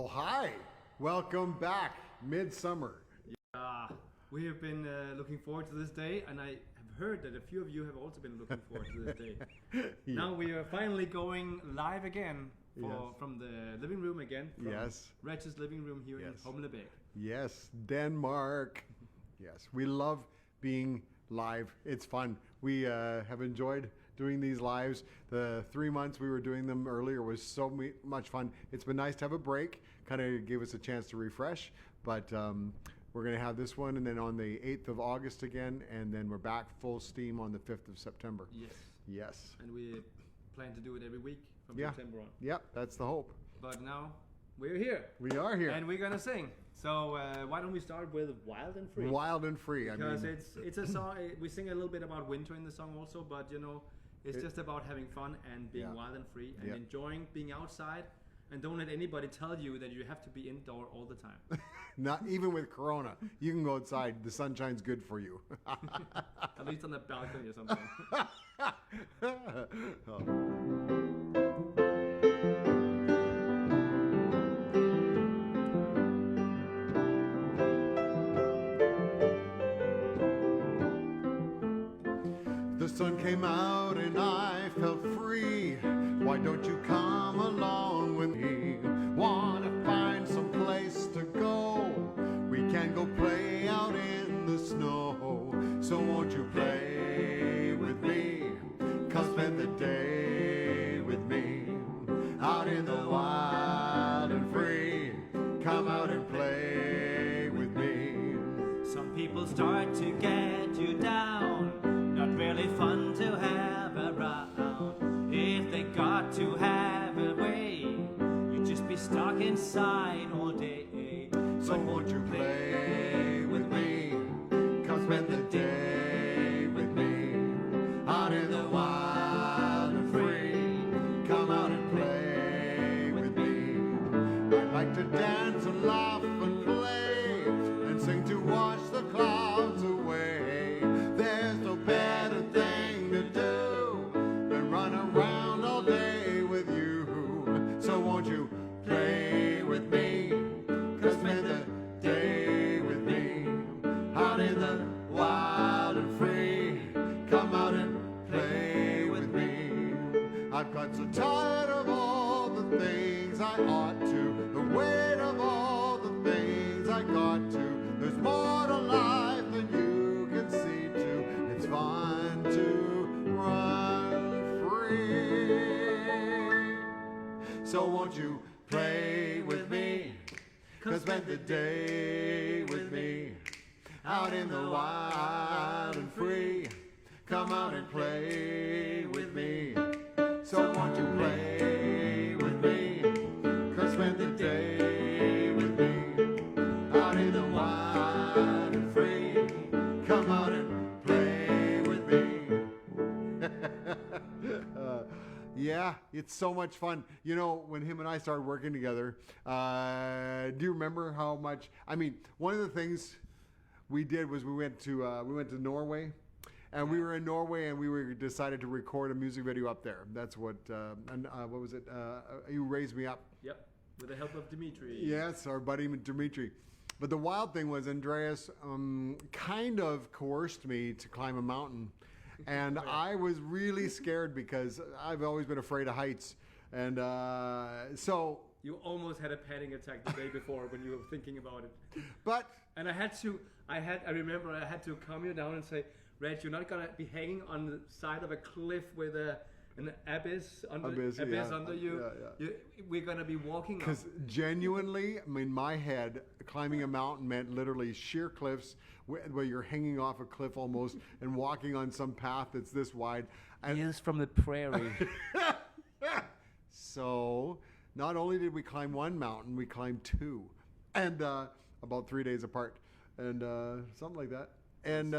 Well, hi. Welcome back. Midsummer. We have been looking forward to this day, and I have heard that a few of you have also been looking forward to this day. Yeah. Now we are finally going live again Yes. from the living room again. From Yes. Reg's living room here in Yes. Humlebæk. Yes, Denmark. Yes, we love being live. It's fun. We have enjoyed doing these lives. The 3 months we were doing them earlier was so much fun. It's been nice to have a break. Kind of gave us a chance to refresh. But we're going to have this one, and then on the 8th of August again, and then we're back full steam on the 5th of September. Yes. Yes. And we plan to do it every week from Yeah. September on. Yep, that's the hope. But now we're here. We are here. And we're going to sing. So why don't we start with Wild and Free? Wild and free. Because it's a song. We sing a little bit about winter in the song also, but you know, it's just about having fun and being wild and free and enjoying being outside. And don't let anybody tell you that you have to be indoor all the time. Not even with Corona. You can go outside. The sunshine's good for you. At least on the balcony or something. The sun came out and I felt free. Why don't you come along with me? Wanna find some place to go? We can go play out in the snow. So won't you play with me? Come spend the day with me. Out in the wild and free. Come out and play with me. Some people start to get you down. Not really fun to have around. If they got to have a way, you'd just be stuck inside all day. So won't you play with me? Come spend the day with me. Out in the wild and free. Come out and play with me. I'd like to dance and laugh and play and sing to wash the clouds away. There's no better thing to do than run around all day with you. So won't you play with me? Come spend the day with me. Out in the wild and free. Come out and play with me. I've got so tired of all the things I ought to, the weight of all the things I got to. There's more to life than you can see to. It's fun to run free. So won't you play with me? Come spend the day with me. Out in the wild and free. Come out and play with me. So won't you play with me? Come spend the day with me. Out in the wild and free. Come out and play with me. Yeah, it's so much fun. You know, when him and I started working together, do you remember how much? I mean, one of the things we did was we went to Norway, and we were in Norway, and we decided to record a music video up there. That's what what was it? You Raised Me Up. Yep, with the help of Dimitri. Yes, our buddy Dimitri. But the wild thing was Andreas kind of coerced me to climb a mountain. And I was really scared because I've always been afraid of heights. And so... You almost had a panic attack the day before when you were thinking about it. But... And I remember I had to calm you down and say, Reg, you're not going to be hanging on the side of a cliff with an abyss under you. Yeah. We're going to be walking up. Because genuinely, in my head, climbing a mountain meant literally sheer cliffs where you're hanging off a cliff almost and walking on some path that's this wide. And Yes, from the prairie. So, not only did we climb one mountain, we climbed two. And about 3 days apart. And something like that. And,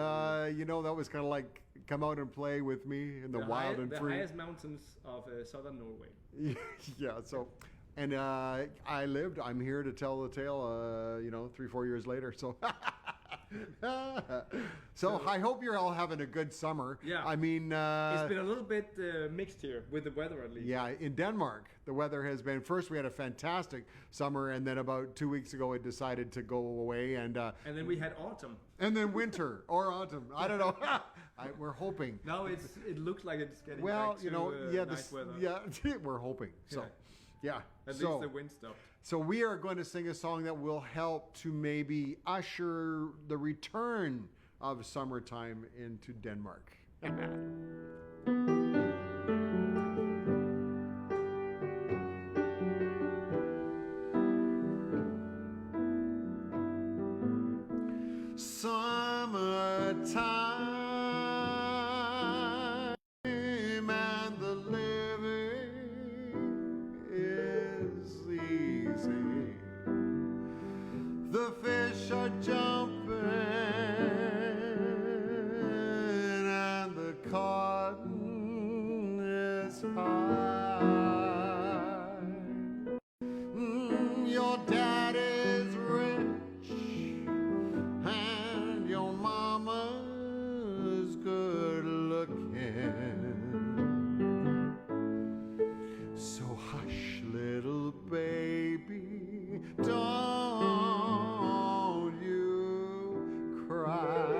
you know, that was kind of like, come out and play with me in the wild and free. The highest mountains of southern Norway. Yeah, so, and I'm here to tell the tale, 3-4 years later, so. So I hope you're all having a good summer. Yeah. I mean, it's been a little bit mixed here with the weather, at least. yeah, in Denmark, the weather has been, first we had a fantastic summer, and then about 2 weeks ago it decided to go away. And then we had autumn. and then winter or autumn. I don't know. We're hoping. Now it looks like it's getting Well, back to you know, yeah, nice weather. yeah, we're hoping. So, yeah. At so, least the wind stopped. So we are going to sing a song that will help to maybe usher the return of summertime into Denmark. Summertime and the living is easy. The fish are jumping and the cotton is high. Your dad is rich and your mama's good looking. So hush, little baby, don't you cry.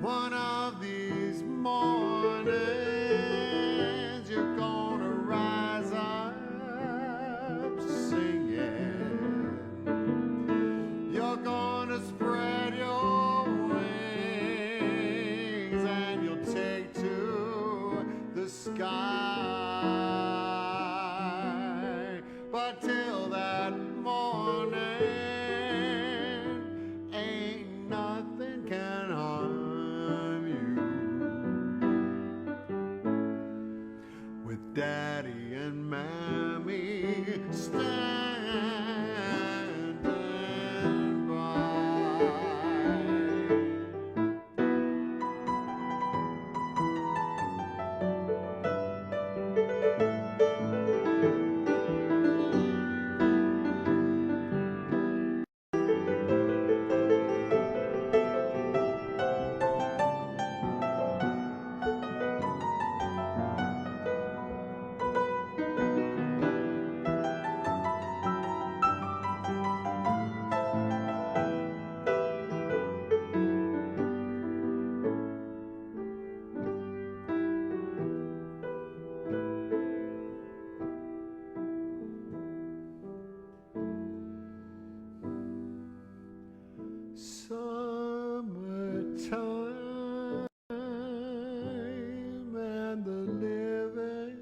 One of these mornings you're gonna rise up singing. You're gonna spread your wings and you'll take to the sky. But till that morning, ain't nothing can harm you. With Daddy and Mammy standing by. Summertime and the living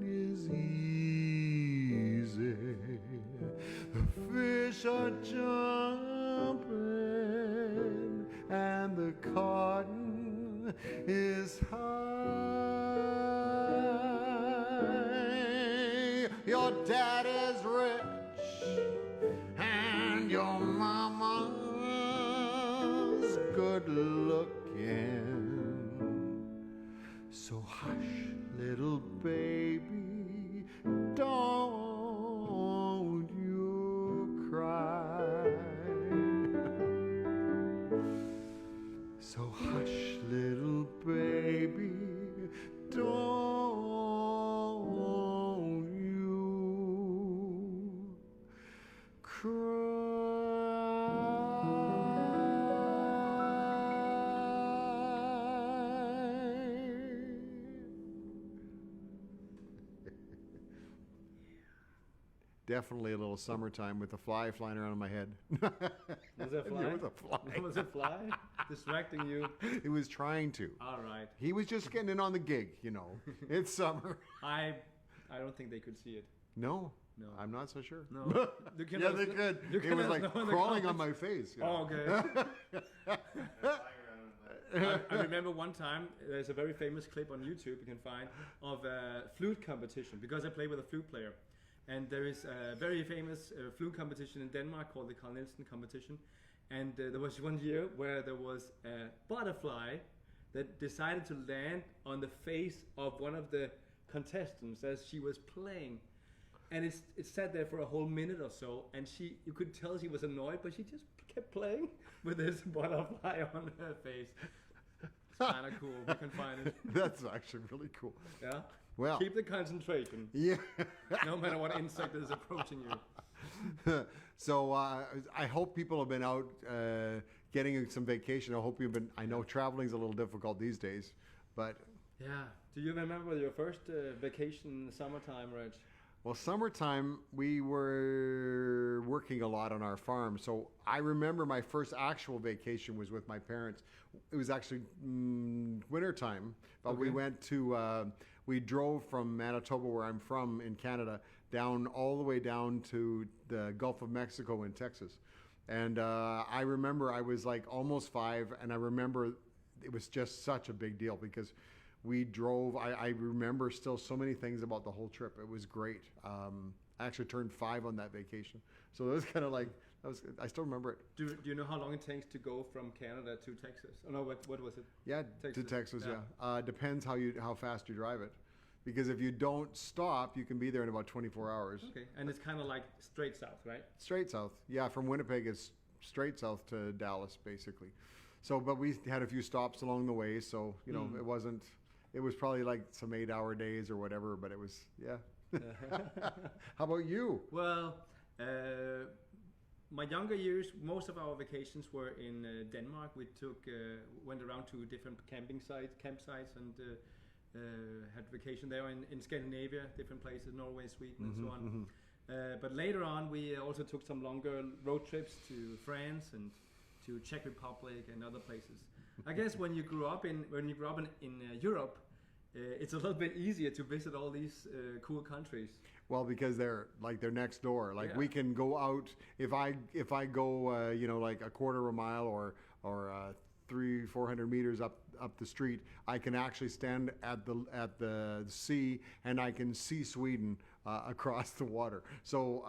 is easy. The fish are jumping and the cotton is high. Your dad is rich and your mama's good looking. So hush, little baby, don't you cry. So hush, little baby, don't you Definitely a little summertime with a fly flying around in my head. Was there a fly? There was a fly. Was a fly distracting you? He was trying to. All right. He was just getting in on the gig, you know. It's summer. I don't think they could see it. No. No. I'm not so sure. No. You can Yeah, let they us- could. you It can was let us like know in the crawling on comments. my face. You Oh, know? okay. I remember one time, there's a very famous clip on YouTube you can find of a flute competition, because I play with a flute player. And there is a very famous flute competition in Denmark called the Carl Nielsen competition. And there was one year where there was a butterfly that decided to land on the face of one of the contestants as she was playing. And it sat there for a whole minute or so, and you could tell she was annoyed, but she just kept playing with this butterfly on her face. It's kind of cool. We can find it. That's actually really cool. Yeah. Well, Keep the concentration. yeah. No matter what insect is approaching you. So I hope people have been out getting some vacation. I hope you've been. I know traveling's a little difficult these days, but Yeah. Do you remember your first vacation in the summertime, Reg? well, summertime we were working a lot on our farm. So I remember my first actual vacation was with my parents. It was actually wintertime, but we Okay. went to. We drove from Manitoba, where I'm from in Canada, down all the way down to the Gulf of Mexico in Texas. And I remember I was like almost 5, and I remember it was just such a big deal because we drove. I remember still so many things about the whole trip. It was great. I actually turned 5 on that vacation. So it was kind of like, I still remember it. Do you know how long it takes to go from Canada to Texas? Oh no, what was it? Yeah, Texas. to Texas, Yeah. yeah. Depends how fast you drive it. Because if you don't stop, you can be there in about 24 hours. Okay, and it's kind of like straight south, right? Straight south. Yeah, from Winnipeg it's straight south to Dallas, basically. So, but we had a few stops along the way, so, you know, it was probably like some 8-hour days or whatever, but it was, yeah. How about you? Well, my younger years, most of our vacations were in Denmark. We went around to different campsites, and had vacation there in Scandinavia, different places, Norway, Sweden, and so on. But later on, we also took some longer road trips to France and to Czech Republic and other places. I guess when you grew up in Europe, it's a little bit easier to visit all these cool countries. Well, because they're next door. Like we can go out if I go you know, like a quarter of a mile or 300-400 meters up the street, I can actually stand at the sea and I can see Sweden across the water. So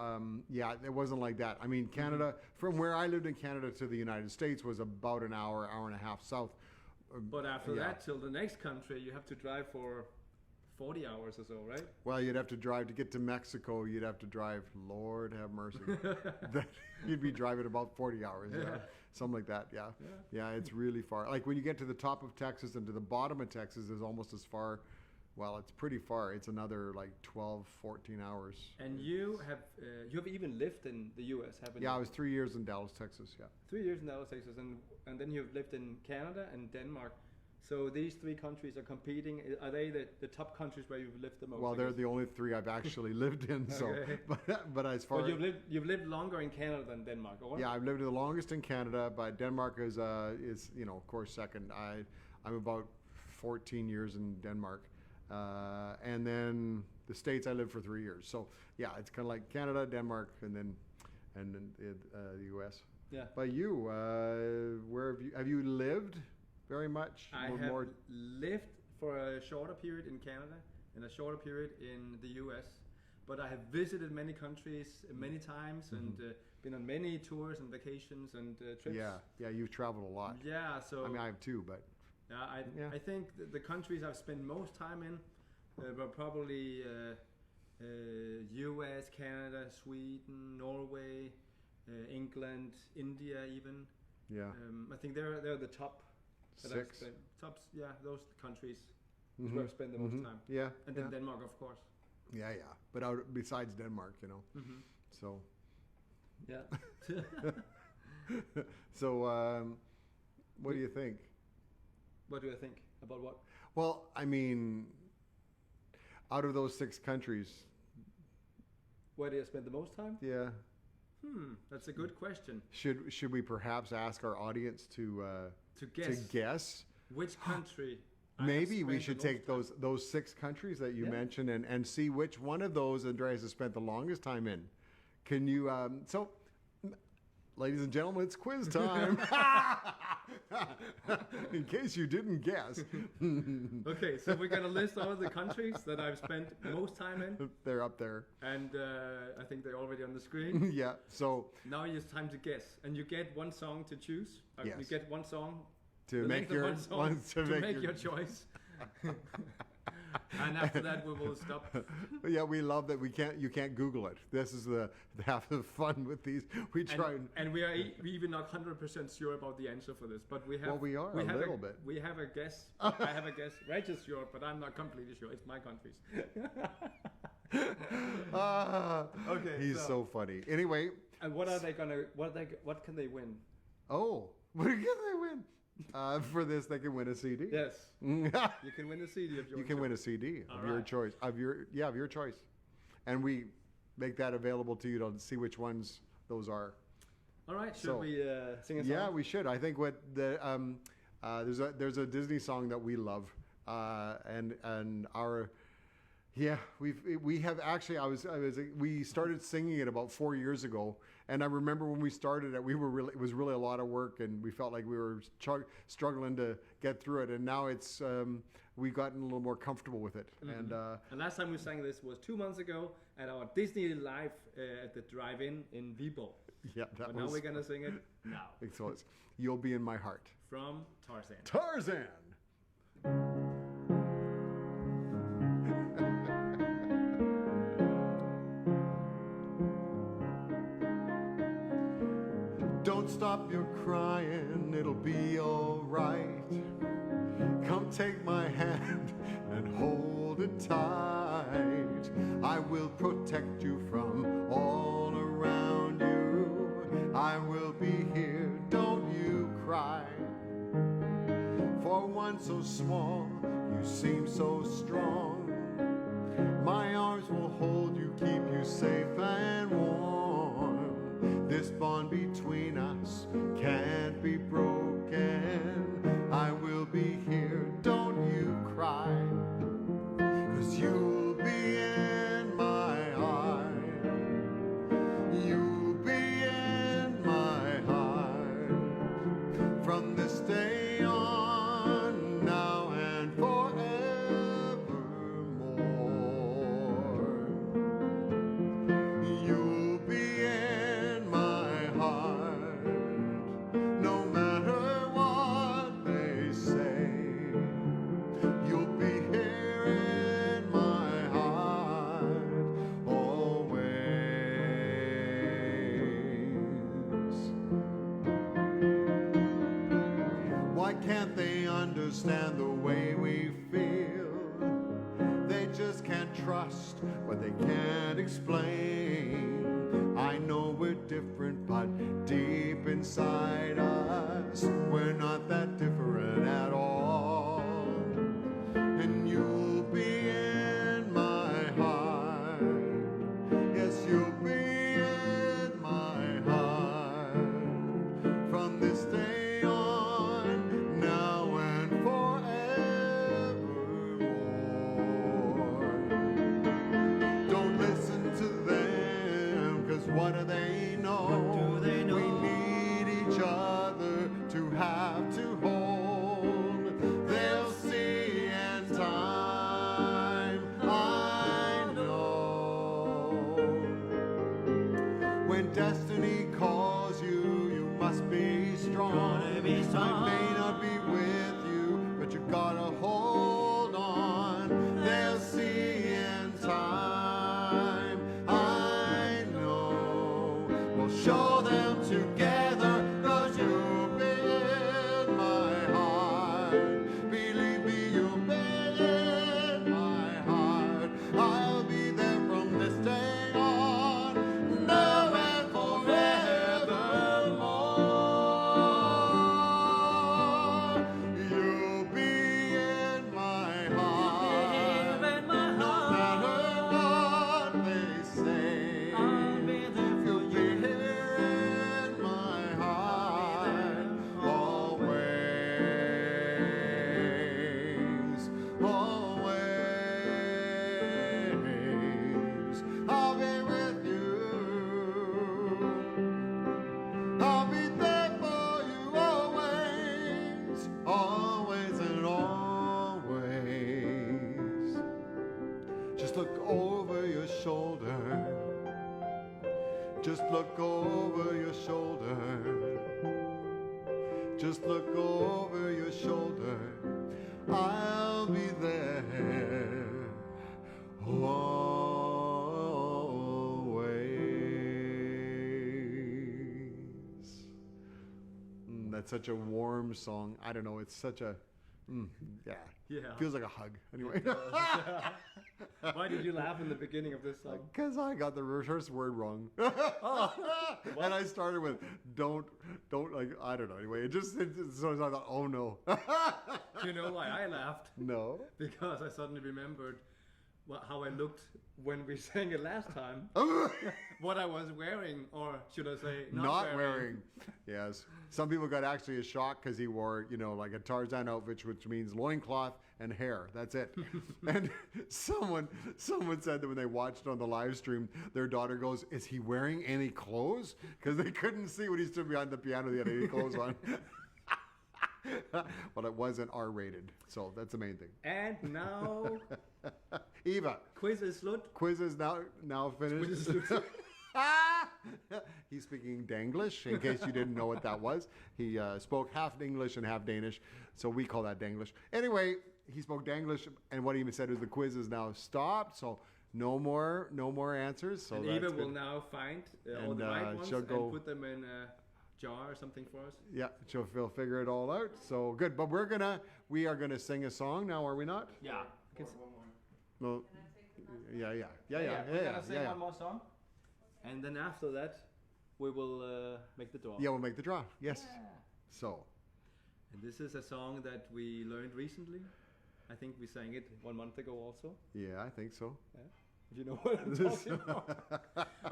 yeah, it wasn't like that. I mean, Canada, from where I lived in Canada to the United States was about an hour and a half south. But after that, till the next country, you have to drive for 40 hours or so, right? Well, you'd have to drive to get to Mexico. You'd have to drive, Lord have mercy. You'd be driving about 40 hours, something like that. Yeah, it's really far. Like when you get to the top of Texas and to the bottom of Texas is almost as far. Well, it's pretty far. It's another like 12, 14 hours. And you have even lived in the U.S., haven't you? Yeah, I was 3 years in Dallas, Texas. Yeah. 3 years in Dallas, Texas, and then you've lived in Canada and Denmark. So these 3 countries are competing. Are they the top countries where you've lived the most? Well, they're the only 3 I've actually lived in. So, Okay. but as far But you've lived longer in Canada than Denmark, or? yeah, I've lived the longest in Canada, but Denmark is you know, of course second. I'm about 14 years in Denmark, and then the States I lived for 3 years. So yeah, it's kind of like Canada, Denmark, and then the U.S. Yeah. But you, where have you lived? Very much. I have lived for a shorter period in Canada and a shorter period in the US, but I have visited many countries many times and been on many tours and vacations and trips. Yeah, you've traveled a lot. Yeah, so I mean, I have too, but I think the countries I've spent most time in were probably US, Canada, Sweden, Norway, England, India, even. Yeah. I think they're the top. 6. Those countries is where I've spent the most time. Yeah. And then Denmark, of course. Yeah. But besides Denmark, you know. So. Yeah. So, what do you think? What do I think about what? Well, I mean, out of those 6 countries. Where did I spend the most time? Yeah. That's a good question. Should we perhaps ask our audience to guess which country? Maybe we should take those 6 countries that you mentioned and see which one of those Andreas has spent the longest time in. Can you? So, ladies and gentlemen, it's quiz time. In case you didn't guess. Okay, so we're gonna list all the countries that I've spent most time in. They're up there, and I think they're already on the screen. Yeah. So now it's time to guess, and you get one song to choose. Yes. You get one song to make your your choice. And after that, we will stop. Yeah, we love that you can't Google it. This is the half of the fun with these. We try and we are we even not 100% sure about the answer for this, but we have. Well, we are a little bit. We have a guess. I have a guess. Reg is sure, but I'm not completely sure. It's my countries. Okay, he's so funny. Anyway, and what are they gonna? What can they win? Oh, what can they win? For this, they can win a CD. Yes, you can win a CD of your. You can win a CD of your choice, of your choice, and we make that available to you to see which ones those are. All right, should we sing a song? Yeah, we should. I think what the there's a Disney song that we love, and our. Yeah, we have actually. We started singing it about 4 years ago, and I remember when we started it, it was really a lot of work, and we felt like we were struggling to get through it. And now it's we've gotten a little more comfortable with it. Mm-hmm. And last time we sang this was 2 months ago at our Disney Live at the drive-in in Viborg. Yeah, now we're gonna sing it now. So it's "You'll Be in My Heart" from Tarzan. Tarzan. Don't stop your crying, it'll be alright. Come take my hand and hold it tight. I will protect you from all around you. I will be here, don't you cry. For one so small, you seem so strong. My arms will hold you, keep you safe and warm. This bond between us can't be broken. I will be here, don't you cry. 'Cause you'll be in my heart. You'll be in my heart. From this day on, now and forevermore. You'll be in my heart, no matter what they say. You'll be here in my heart always. Why can't they understand the way we feel? They just can't trust what they can't explain. I know we're different, but deep inside us, we're not that different at all. And you'll be in my heart. Yes, you'll be in my heart. From this day on, now and forevermore. Don't listen to them, 'cause what do they know? What do they know? We need each other to have to hold. They'll see in time, I know. When destiny calls you, you must be strong. Gotta be strong. I may not be with you, but you gotta hold on. They'll see in time, I know. We'll show them together, 'cause you'll be in my heart. Believe me, you'll be in my heart. I'll be there from this day on, now and forevermore. You'll be in my heart, Here in my no heart. matter what they say. I'll be there for You'll be you. here in my heart always, always. I'll be with you. I'll be there for you always, always and always. Just look over your shoulder. Just look over your shoulder. Just look over your shoulder. I'll be there. always. That's such a warm song. I don't know. It's such a, yeah. Feels like a hug. Anyway. Why did you laugh in the beginning of this song? Because I got the first word wrong. And I started with don't like, I don't know. Anyway, so I thought, oh no. Do you know why I laughed? No. Because I suddenly remembered how I looked when we sang it last time. What I was wearing, or should I say not wearing. Yes. Some people got actually a shock because he wore, like a Tarzan outfit, which means loincloth and hair. That's it. And someone said that when they watched it on the live stream, their daughter goes, "Is he wearing any clothes?" Because they couldn't see when he stood behind the piano, he had any clothes on. Well, it wasn't R-rated, so that's the main thing. And now, Eva. Quiz is slut. Quiz is now finished. He's speaking Danglish, in case you didn't know what that was. He spoke half English and half Danish, so we call that Danglish. Anyway, he spoke Danglish, and what he even said was the quiz is now stopped, so no more answers. So and Eva will now find all the right ones and put them in a jar or something for us. Yeah, she'll figure it all out. So good, but we are gonna sing a song now, are we not? Yeah. No. Yeah. We're gonna sing one more song, and then after that, we will make the draw. Yeah, we'll make the draw. Yes. Yeah. So. And this is a song that we learned recently. I think we sang it 1 month ago also. Yeah, I think so. Yeah. You know what I'm talking about.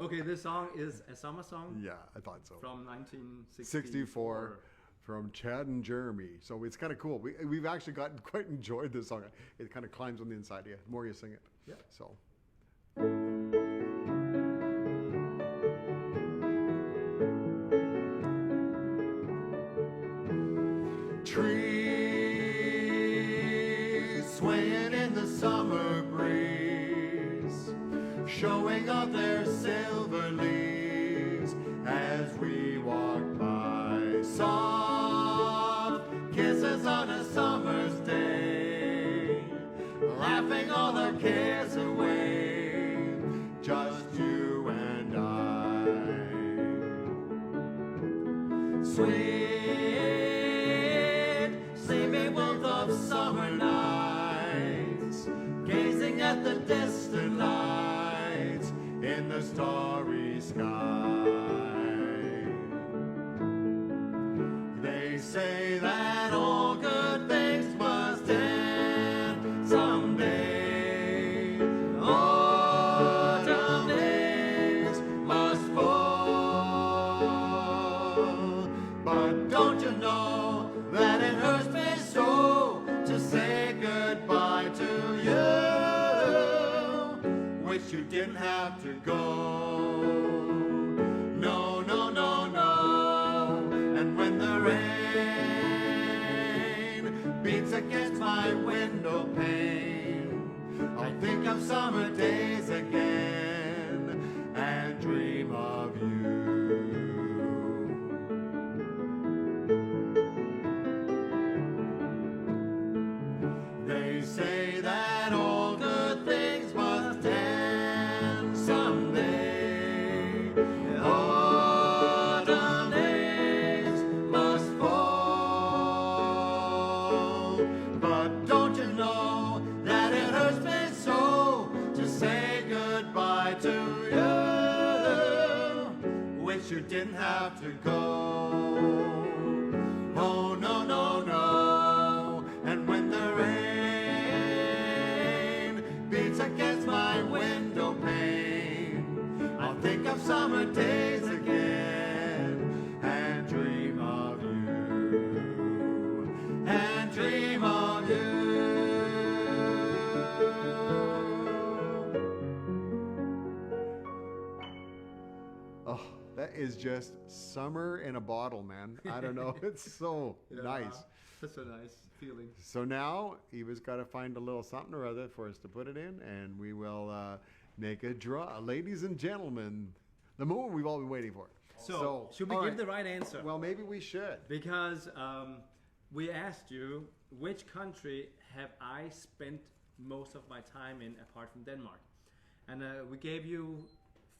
Okay, this song is a summer song. Yeah, I thought so. From 1964. From Chad and Jeremy. So it's kind of cool. We've actually quite enjoyed this song. It kind of climbs on the inside of you the more you sing it. Yeah. So. Trees swaying in the summer breeze, showing off their silver leaves as we walk by. Soft kisses on a summer's day, laughing all the cares away, just you and I. Sweet, sleepy warmth of summer nights, gazing at the distant lights in the starry sky. They say that all good things must end someday. Autumn leaves must fall. But don't you know that it hurts me so to say goodbye to you? Wish you didn't have to go. No, no, no, no. And when the rain beats against my window pane, I'll think of summer days again and dream of you. They say that all good things must end someday. Autumn days must fall. But don't you know that it hurts me so to say goodbye to you? Wish you didn't have to go. Oh, no, no, no. And when the rain beats against my window pane, I'll think of summer days again and dream of you. And dream of you. Oh, that is just summer in a bottle, man. I don't know. It's so nice. Such a nice feeling. So now Eva's got to find a little something or other for us to put it in, and we will make a draw. Ladies and gentlemen, the moment we've all been waiting for. So should we all give the right answer? Well, maybe we should. Because we asked you, which country have I spent most of my time in apart from Denmark? And we gave you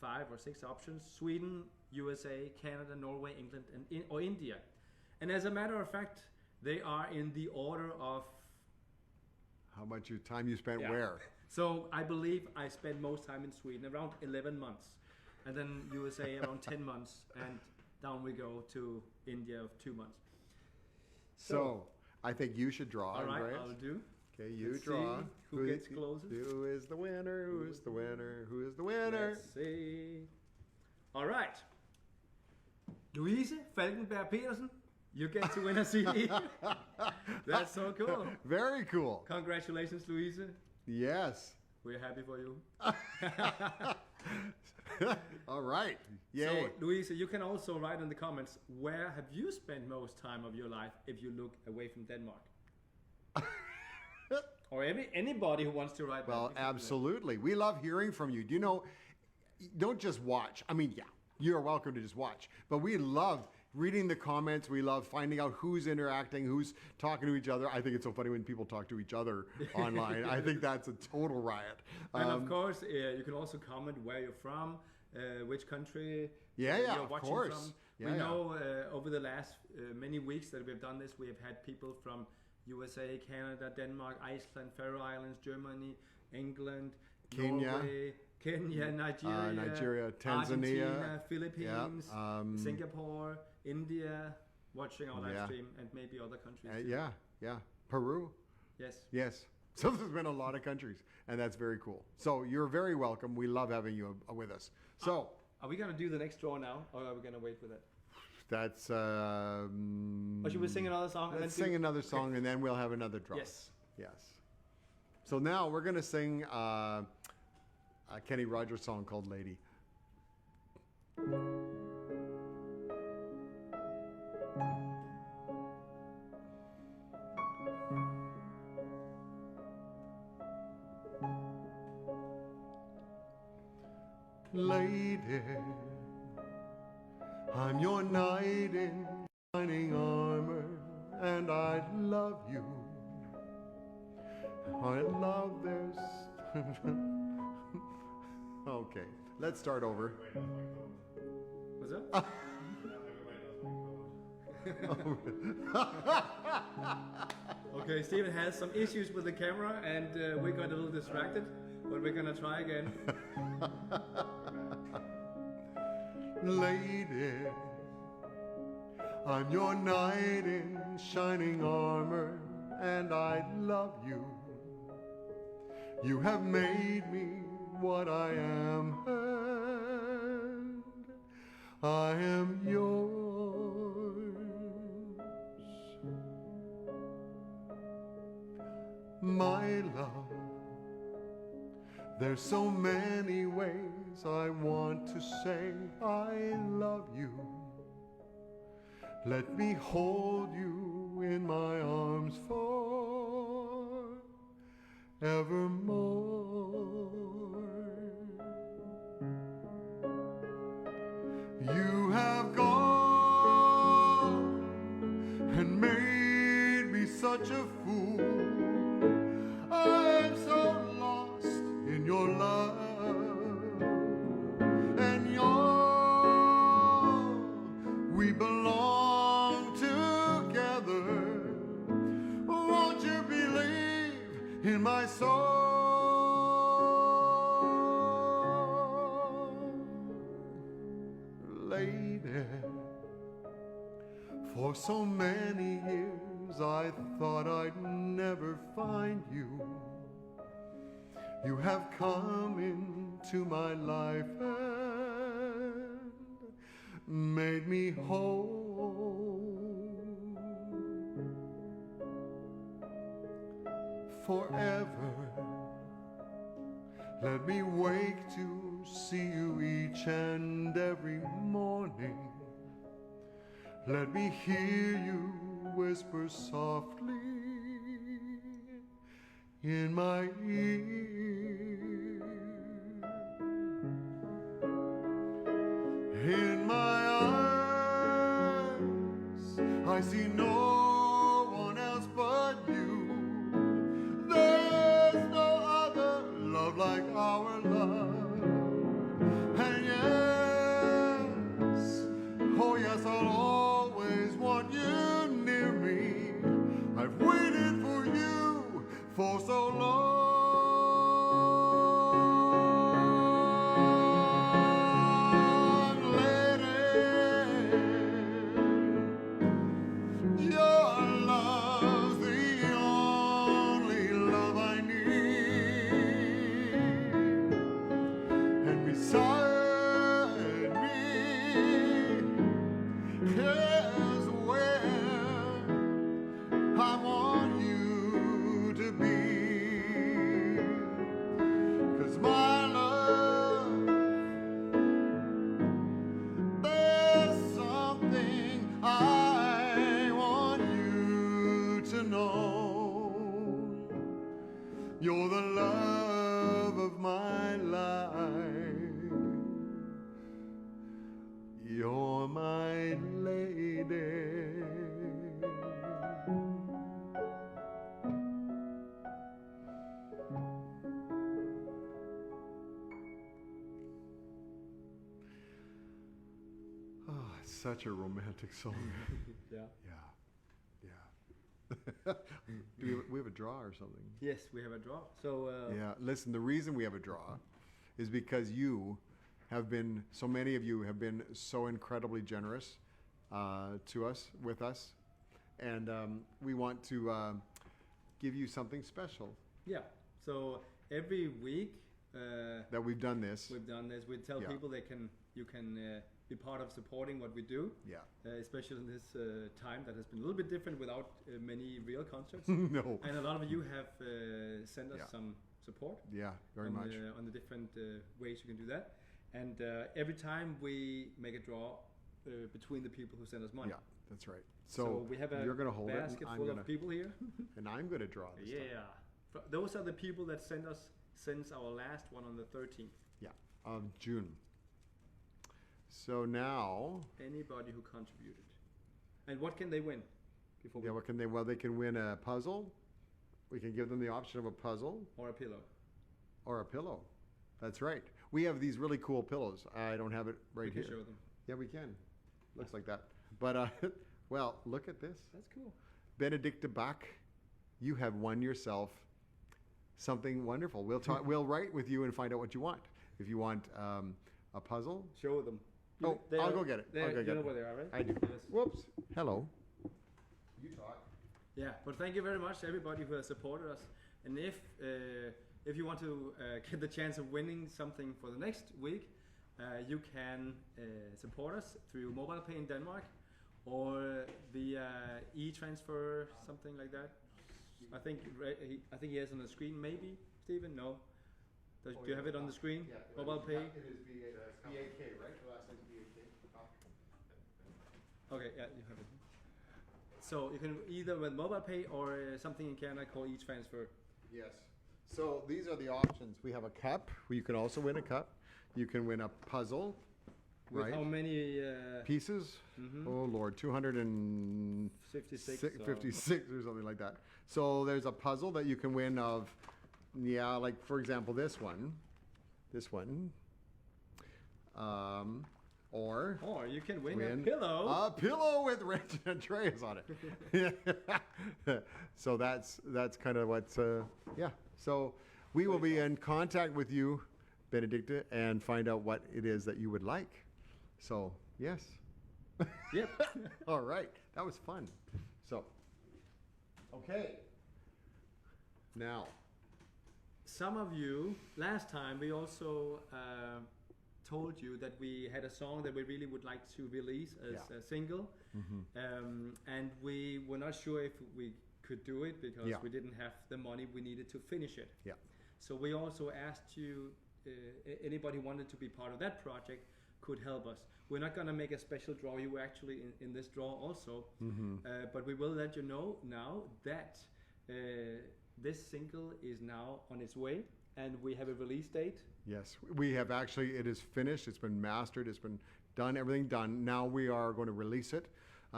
5 or 6 options: Sweden, USA, Canada, Norway, England, and or India. And as a matter of fact, they are in the order of how much time you spent where. So I believe I spent most time in Sweden, around 11 months, and then USA around 10 months, and down we go to India of 2 months. So I think you should draw. All right, Andreas. I'll do. Okay, you Let's draw. see who gets closest. Who is the winner? Who is the winner? Who is the winner? Let's see. All right. Louise Falkenberg Petersen, you get to win a CD. That's so cool. Very cool. Congratulations, Louise. Yes. We're happy for you. All right. Yay. So, Louise, you can also write in the comments, where have you spent most time of your life if you look away from Denmark? Or anybody who wants to write. Well, absolutely. We love hearing from you. Do you know, don't just watch. I mean, yeah, you're welcome to just watch. But we love reading the comments. We love finding out who's interacting, who's talking to each other. I think it's so funny when people talk to each other online. I think that's a total riot. And of course, you can also comment where you're from, which country you're watching course. from. Yeah, we know over the last many weeks that we've done this, we have had people from USA, Canada, Denmark, Iceland, Faroe Islands, Germany, England, Kenya. Norway, Kenya, Nigeria, Tanzania, Argentina, Philippines, Singapore, India, watching our live stream, and maybe other countries too. Peru. Yes. So there's been a lot of countries, and that's very cool. So you're very welcome. We love having you with us. So are we going to do the next draw now, or are we going to wait for that? That's. Or should we sing another song? Let's sing another song, and then we'll have another draw. Yes. So now we're going to sing a Kenny Rogers song called Lady. Lady, I'm your knight in shining armor, and I love you. I love this. Okay, let's start over. What's that? Okay, Steven has some issues with the camera, and we got a little distracted, but we're gonna try again. Lady, I'm your knight in shining armor, and I love you. You have made me what I am, and I am yours. My love, there's so many ways I want to say I love you. Let me hold you in my arms forevermore. You have gone and made me such a fool. I'm so lost in your love. We belong together. Won't you believe in my soul? Lady, for so many years I thought I'd never find you. You have come into my life and made me whole. Forever, let me wake to see you each and every morning. Let me hear you whisper softly in my ear. In my eyes, I see no one else but you. There's no other love like our love. for so long. Your love's the only love I need, and beside me is where I want you to be. 'Cause my love, there's something I want you to know. You're the love of my life. You're my lady. Oh, it's such a romantic song. Yeah. Yeah. Do we have a draw or something? Yes, we have a draw. So Yeah, listen, the reason we have a draw is because you have been, so many of you have been so incredibly generous to us, with us. And we want to give you something special yeah. So every week that we've done this. we've done this. We tell Yeah. people you can be part of supporting what we do. Yeah. Especially in this time that has been a little bit different without many real concerts. No. And a lot of you have sent us Yeah. some support Yeah, very on, much. on the different ways you can do that. And every time we make a draw between the people who send us money. Yeah, that's right. So we have a you're gonna hold basket it, and full of people here. and I'm gonna draw this time. Yeah. Those are the people that sent us since our last one on the 13th. Yeah, of June. So now, Anybody who contributed. And what can they win? Before yeah, what can they? Well, they can win a puzzle. We can give them the option of a puzzle or a pillow. or a pillow. That's right. We have these really cool pillows. I don't have it right We can here. show them. Yeah, we can. Looks like that. But well, look at this. That's cool. Benedicta Bach, you have won yourself something wonderful. We'll talk. We'll write with you and find out what you want. If you want a puzzle. Show them. Oh, They I'll are- go get it. I'll go you get know it. where they are, right? I do. Yes. Whoops. Hello. You talk. Yeah, but thank you very much to everybody who has supported us. And if you want to get the chance of winning something for the next week, you can support us through mobile pay in Denmark or via e-transfer, something like that. I think he has on the screen, maybe, Stephen? No? Do you have it on the screen? Yeah. Mobile pay? It is BAK, right? The last name's BAK. Okay, yeah, you have it. So you can either with mobile pay or something in Canada called e-transfer. Yes. So these are the options. We have a cup. You can also win a cup. You can win a puzzle. With right? how many? Pieces? Oh Lord, 56. 56 or something like that. So there's a puzzle that you can win of, yeah, like for example this one, or Or you can win win a pillow. a pillow with Reg and Andreas on it. So that's kind of what's yeah. So we will be in contact with you, Benedicta, and find out what it is that you would like. So yes. Yep. All right, that was fun. So, okay. Now, Some of you, last time we also told you that we had a song that we really would like to release as Yeah. a single. And we were not sure if we could do it because Yeah. we didn't have the money we needed to finish it. yeah, So we also asked you, anybody wanted to be part of that project could help us. We're not going to make a special draw. You were actually in this draw also. But we will let you know now that this single is now on its way and we have a release date. yes, we have actually. It is finished. It's been mastered. It's been done. Everything done. Now we are going to release it.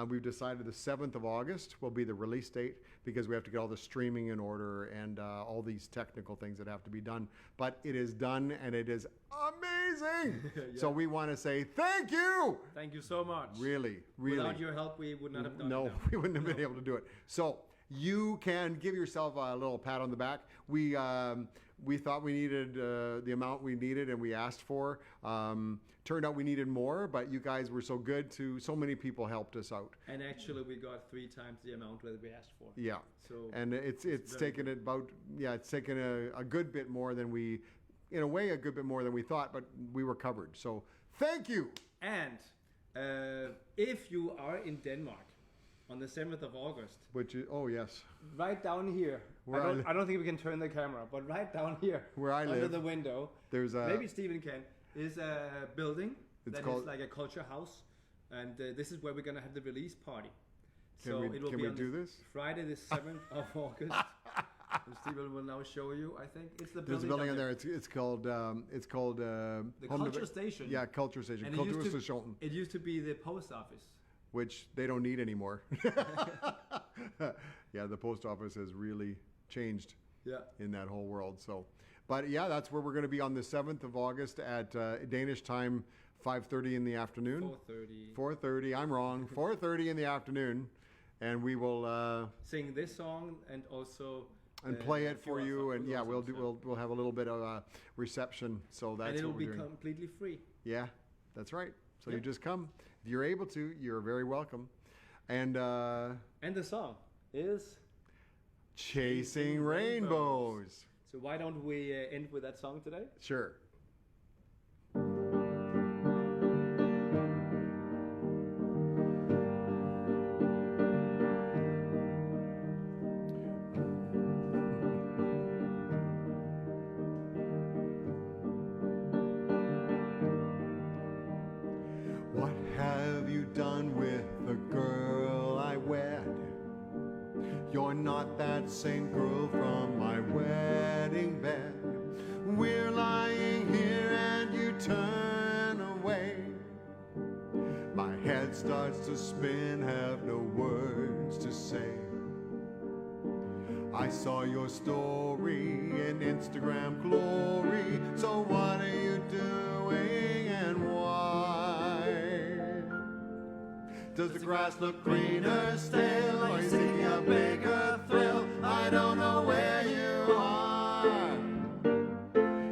We've decided the 7th of August will be the release date because we have to get all the streaming in order and all these technical things that have to be done. But it is done and it is amazing. So we want to say thank you. Thank you so much. Really, really. Without your help, we would not have done it. No, now. we wouldn't have been able to do it. So you can give yourself a little pat on the back. We thought we needed the amount we needed and we asked for. Turned out we needed more, but you guys were so good so many people helped us out. And actually we got 3 times the amount that we asked for. Yeah. So and it's taken it's taken a good bit more than we, in a way, a good bit more than we thought, but we were covered. So thank you. And if you are in Denmark on the 7th of August, Oh yes, right down here. I don't think we can turn the camera, but right down here, where I under live, the window, there's maybe Stephen can, is a building that called, is like a culture house, and this is where we're gonna have the release party. Can we do this? Friday the 7th of August. And Stephen will now show you. I think it's the building. There's a building in there. It's called the Culture Station. Yeah, Culture Station. And it used to be the post office, which they don't need anymore. Yeah, the post office has really changed. Yeah. In that whole world. So, but yeah, that's where we're going to be on the 7th of August at Danish time, 5:30 in the afternoon. 4:30. I'm wrong. 4:30 in the afternoon, and we will sing this song and also. And play it for you, and yeah, we'll have a little bit of a reception. So that's and it'll what we're be doing. Completely free. Yeah, that's right. So Yep. you just come if you're able to. You're very welcome. And the song is Chasing Rainbows. So why don't we end with that song today? Sure. What have you done with the girl I wed? You're not that same girl from my wedding bed. We're lying here and you turn away. My head starts to spin, have no words to say. I saw your story in Instagram glory. So what are you doing and why? Does the grass look greener still? Are you seeking a bigger thrill? I don't know where you are.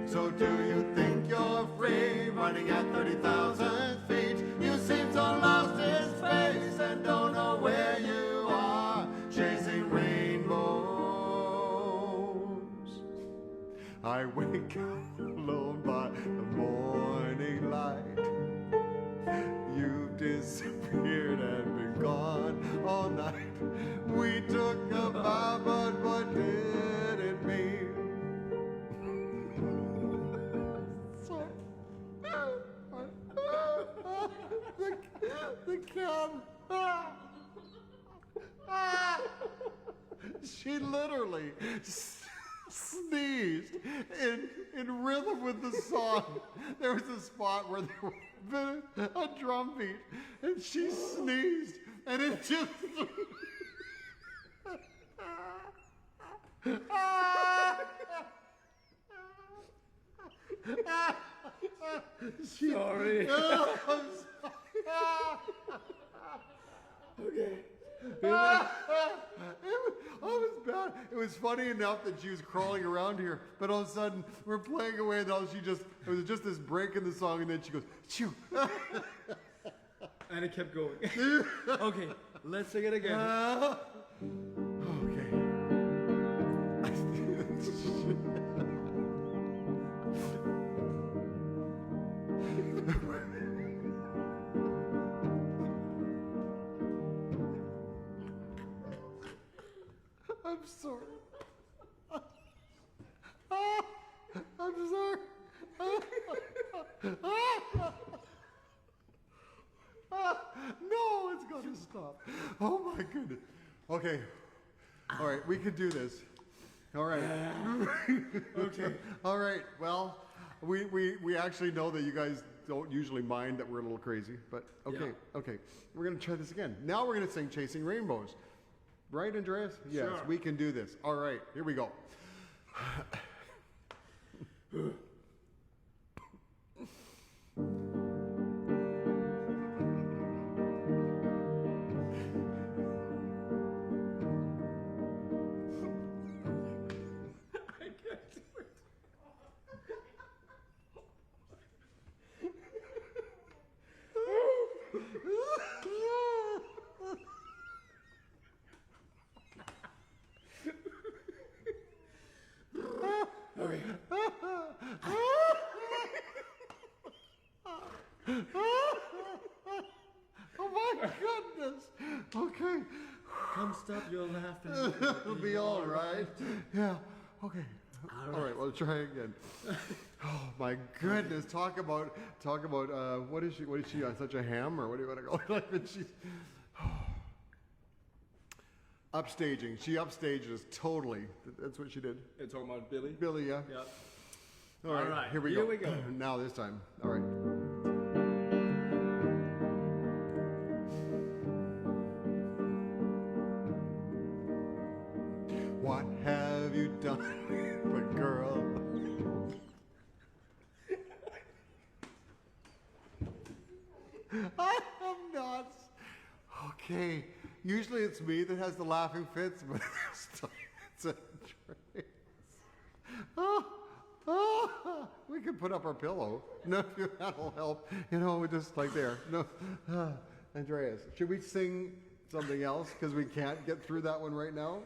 So do you think you're free, running at 30,000 feet? You seem so lost in space and don't know where you are, chasing rainbows. I wake up alone by the morning light. You've disappeared and been gone all night. We took a bow, but what did it mean? The cat. She literally sneezed in rhythm with the song. There was a spot where there was a drum beat, and she sneezed, and it just. Sorry. Okay. It was bad. It was funny enough that she was crawling around here, but all of a sudden we're playing away, and it was just this break in the song, and then she goes, "Chew." And it kept going. Okay, let's sing it again. Okay. I'm sorry. I'm sorry. No, it's got to stop. Oh my goodness. Okay. All right, we can do this. All right. Okay. All right. Well, we actually know that you guys don't usually mind that we're a little crazy, but okay. Yeah. Okay. We're going to try this again. Now we're going to sing Chasing Rainbows. Right, Andreas? Yes, Sure. we can do this. All right, here we go. Come stop your laughing. It'll be all right. Yeah. Okay. All right. Well, try again. Oh my goodness! Talk about what is she? What is she? Such a ham, or what do you want to call her? Like she's upstaging. She upstaged us totally. That's what she did. You're talking about Billy? Billy, yeah. Yeah. All right. Here we go. Now this time. All right. What have you done, but girl? I'm nuts. Okay, usually it's me that has the laughing fits, but this time it's Andreas. We can put up our pillow. No, that'll help. You know, just like there. No, Andreas, should we sing something else because we can't get through that one right now?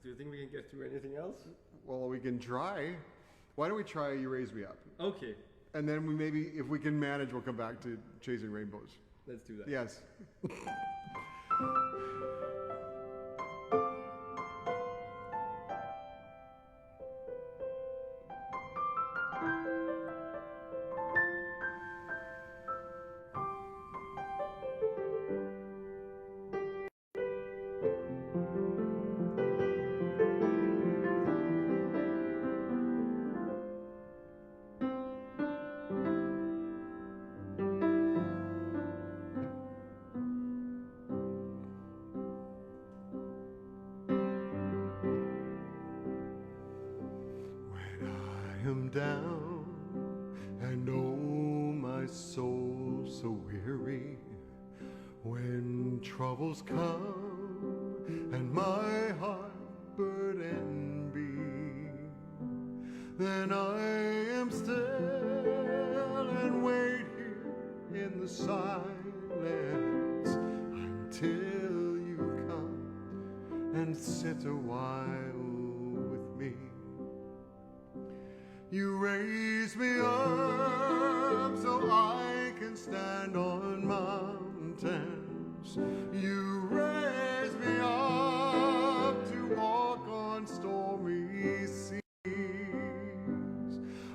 Do you think we can get through anything else? Well, we can try. Why don't we try You Raise Me Up? Okay. And then we maybe, if we can manage, we'll come back to Chasing Rainbows. Let's do that. Yes. Down and oh my soul so weary when troubles come and my heart burden be, then I am still and wait here in the silence until you come and sit a while with me. You raise me up so I can stand on mountains. You raise me up to walk on stormy seas.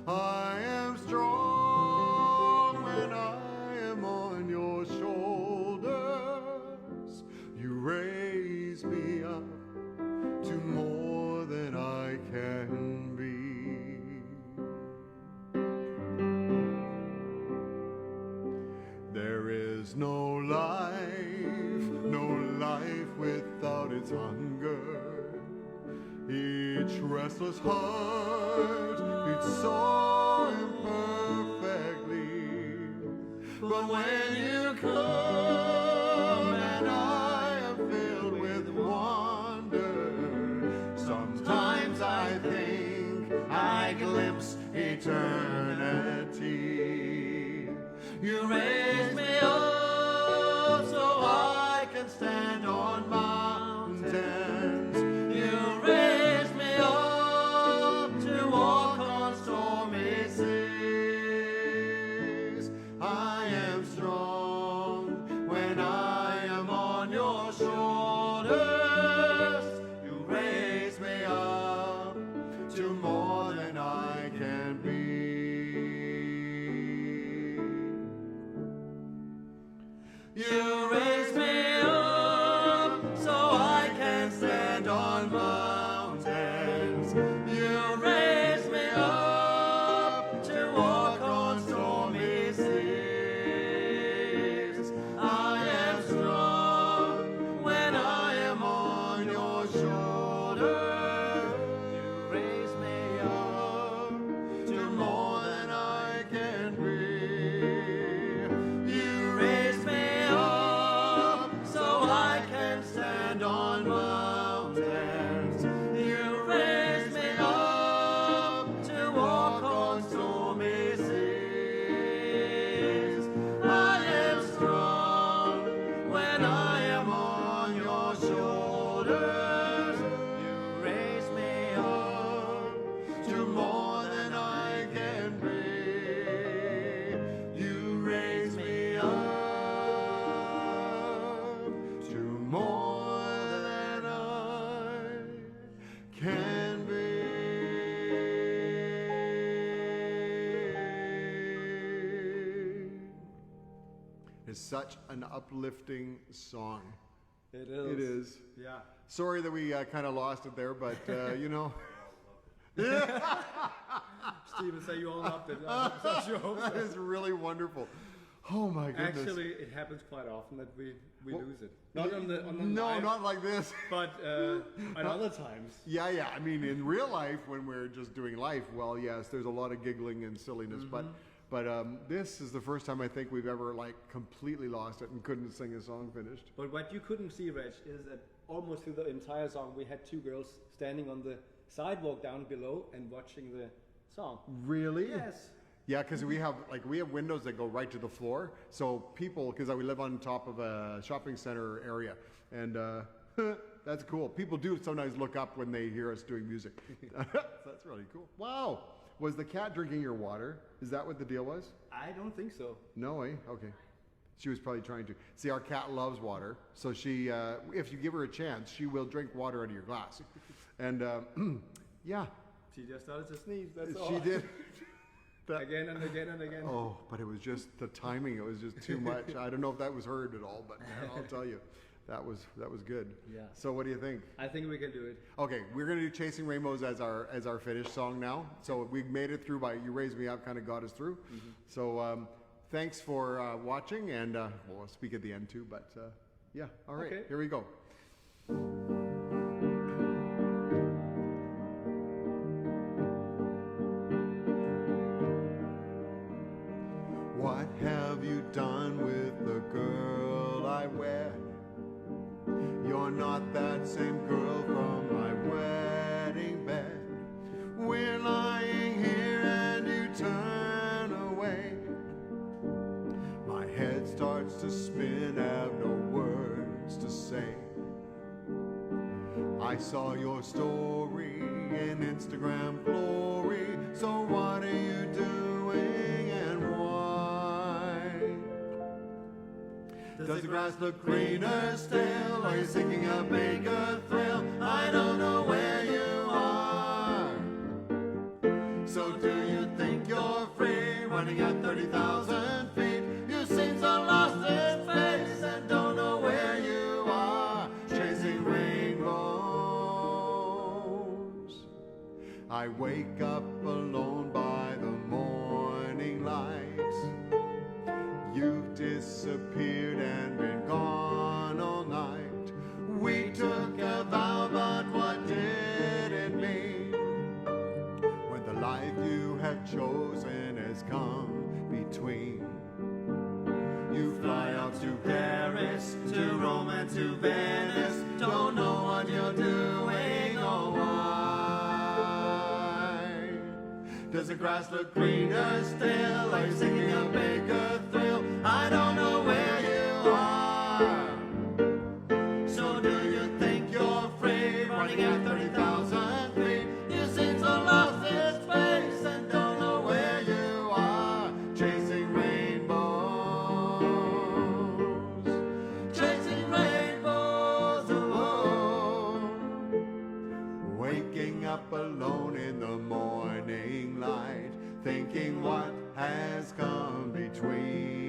I am strong when I am on your shoulders. You raise me up to more than I can be. There is no life without its hunger. Each restless heart beats so imperfectly. But when you come and I am filled with wonder, sometimes I think I glimpse eternity. You raise me up so I can stand on mountains. You raise me up to walk on stormy seas. I am strong when I am on your shoulders. You raise me up to more than I can be. is such an uplifting song. It is. It is. Yeah. Sorry that we kind of lost it there, but you know. Steven, say you all loved it. That is really wonderful. Oh my goodness. Actually, it happens quite often that we lose it. Not on the no, live, not like this. but at other times. Yeah. I mean, in real life, when we're just doing life, well, yes, there's a lot of giggling and silliness, but this is the first time I think we've ever like completely lost it and couldn't sing a song finished. But what you couldn't see, Reg, is that almost through the entire song, we had two girls standing on the sidewalk down below and watching the song. Really? Yes. Yeah, because we have windows that go right to the floor, so people, because we live on top of a shopping center area, and that's cool. People do sometimes look up when they hear us doing music. That's really cool. Wow. Was the cat drinking your water? Is that what the deal was? I don't think so. No, eh? Okay. She was probably trying to. See, our cat loves water, so she, if you give her a chance, she will drink water out of your glass. And yeah. She just started to sneeze, that's all. She did. Again and again and again. Oh, but it was just the timing. It was just too much. I don't know if that was heard at all, but man, I'll tell you, that was good. Yeah. So what do you think? I think we can do it. Okay, we're gonna do "Chasing Rainbows" as our finish song now. So we made it through by "You Raise Me Up," kind of got us through. Mm-hmm. So thanks for watching, and we'll speak at the end too. But yeah, all right, okay. Here we go. What have you done with the girl I wed? You're not that same girl from my wedding bed. We're lying here and you turn away. My head starts to spin, have no words to say. I saw your story in Instagram glory, so what are you doing and why? Does the grass look greener still? Are you seeking a bigger thrill? I don't know where you are. So do you think you're free, running at 30,000 feet? You seem so lost in space and don't know where you are, chasing rainbows. I wake up alone by the morning light. You've disappeared and been gone all night. We took a vow, but what did it mean? When the life you have chosen has come between. You fly out to Paris, to Rome and to Venice. Don't know what you're doing or why. Does the grass look greener still? Are you seeking a bigger thrill? I don't know where you are. So do you think you're free, running at 30,000 feet? You seem so lost in space and don't know where you are, chasing rainbows. Chasing rainbows, oh. Waking up alone in the morning light, thinking what has come between.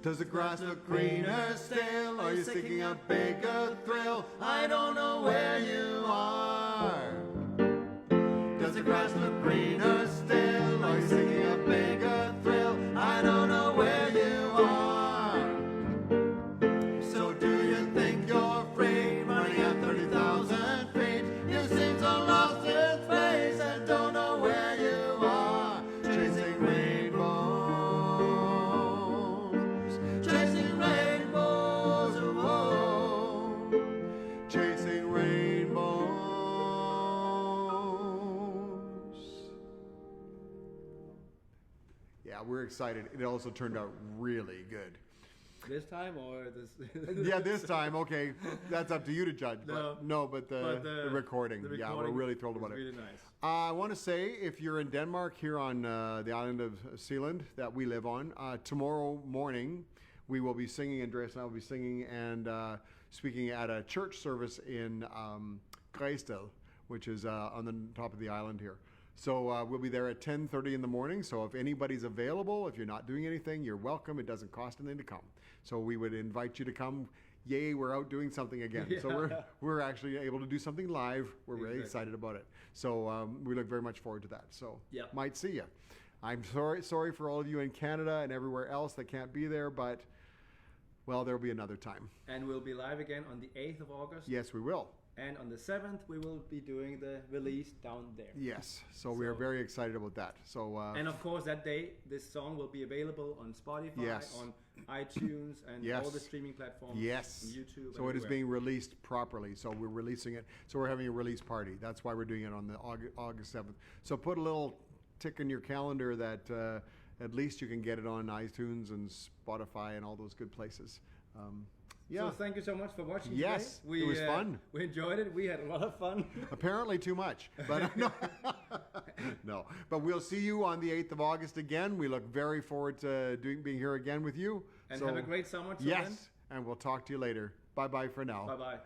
Does the grass look greener still? Are you seeking a bigger thrill? I don't know where you are. Does the grass look greener still? Are you seeking a bigger thrill? I don't know where you are. So do you think you're free, running at 30,000 feet? You seem so lost in space and don't know where you are, chasing rainbows. Chasing rainbows, oh, chasing rainbows. Yeah, we're excited. It also turned out really good. This time or this? Yeah, this time. Okay, that's up to you to judge. But the recording. Yeah, we're really thrilled about it. Really nice. I want to say, if you're in Denmark, here on the island of Sealand that we live on, tomorrow morning we will be singing. Andreas and I will be singing and speaking at a church service in Græsted, which is on the top of the island here. So we'll be there at 10:30 in the morning. So if anybody's available, if you're not doing anything, you're welcome. It doesn't cost anything to come. So we would invite you to come. Yay, we're out doing something again. Yeah. So we're actually able to do something live. We're very excited about it. So we look very much forward to that. So might see you. I'm sorry for all of you in Canada and everywhere else that can't be there, but well, there'll be another time. And we'll be live again on the 8th of August. Yes, we will. And on the 7th, we will be doing the release down there. Yes, so we are very excited about that. So and of course, that day, this song will be available on Spotify, on iTunes, and all the streaming platforms. Yes. And YouTube. So it is being released properly. So we're releasing it. So we're having a release party. That's why we're doing it on the August 7th. So put a little tick in your calendar that at least you can get it on iTunes and Spotify and all those good places. So thank you so much for watching. Yes, today. it was fun. We enjoyed it. We had a lot of fun. Apparently too much, but no. No. But we'll see you on the 8th of August again. We look very forward to being here again with you. And have a great summer. Yes, and we'll talk to you later. Bye-bye for now. Bye-bye.